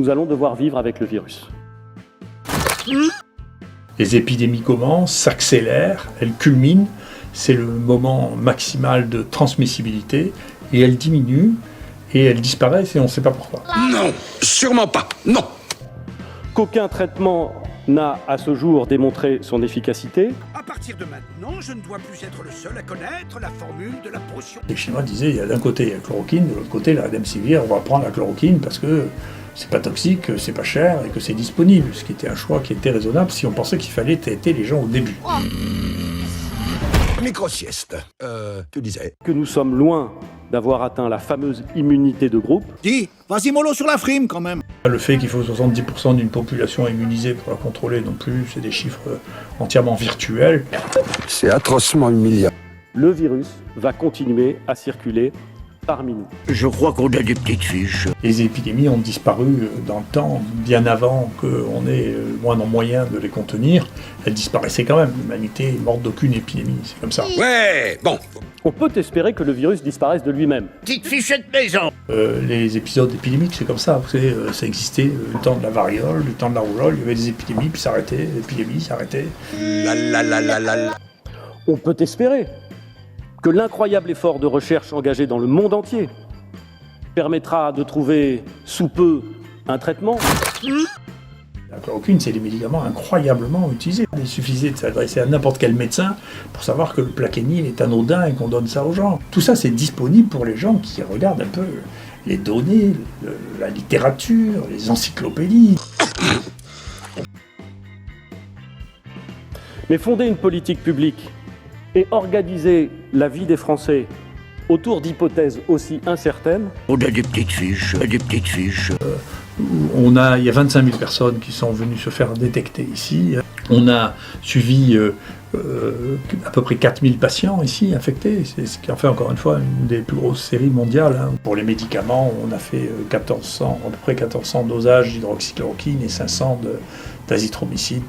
nous allons devoir vivre avec le virus. Les épidémies commencent, s'accélèrent, elles culminent, c'est le moment maximal de transmissibilité, et elles diminuent, et elles disparaissent, et on ne sait pas pourquoi. Non, sûrement pas, non. Qu'aucun traitement n'a à ce jour démontré son efficacité. À partir de maintenant, je ne dois plus être le seul à connaître la formule de la potion. Les Chinois disaient, il y a d'un côté il y a la chloroquine, de l'autre côté la remdesivir, on va prendre la chloroquine parce que c'est pas toxique, c'est pas cher et que c'est disponible, ce qui était un choix qui était raisonnable si on pensait qu'il fallait traiter les gens au début. Micro-sieste. Tu disais. Que nous sommes loin d'avoir atteint la fameuse immunité de groupe. Dis, vas-y mollo sur la frime quand même. Le fait qu'il faut 70% d'une population immunisée pour la contrôler non plus, c'est des chiffres entièrement virtuels. C'est atrocement humiliant. Le virus va continuer à circuler parmi nous. Je crois qu'on a des petites fiches. Les épidémies ont disparu dans le temps, bien avant qu'on ait le moindre moyen de les contenir. Elles disparaissaient quand même. L'humanité est morte d'aucune épidémie, c'est comme ça. Ouais, bon. On peut espérer que le virus disparaisse de lui-même. Petite fichette maison. Les épisodes épidémiques, c'est comme ça. Vous savez, ça existait le temps de la variole, le temps de la rougeole. Il y avait des épidémies, puis ça arrêtait. L'épidémie s'arrêtait. On peut espérer que l'incroyable effort de recherche engagé dans le monde entier permettra de trouver sous peu un traitement. La chloroquine, c'est des médicaments incroyablement utilisés. Il suffisait de s'adresser à n'importe quel médecin pour savoir que le plaquenil est anodin et qu'on donne ça aux gens. Tout ça, c'est disponible pour les gens qui regardent un peu les données, la littérature, les encyclopédies. Mais fonder une politique publique et organiser la vie des Français autour d'hypothèses aussi incertaines. On a des petites fiches, des petites fiches. Il y a 25 000 personnes qui sont venues se faire détecter ici. On a suivi à peu près 4 000 patients ici infectés. C'est ce qui en fait encore une fois une des plus grosses séries mondiales. Pour les médicaments, on a fait à peu près 1400 dosages d'hydroxychloroquine et 500 d'azithromycine.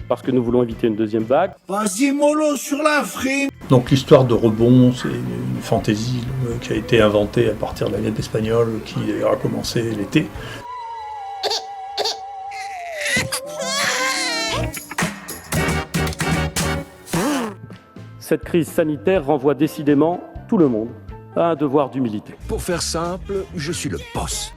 Parce que nous voulons éviter une deuxième vague. Vas-y mollo sur la frime. Donc l'histoire de rebond, c'est une fantaisie qui a été inventée à partir de la grippe espagnole, qui a commencé l'été. Cette crise sanitaire renvoie décidément tout le monde à un devoir d'humilité. Pour faire simple, je suis le boss.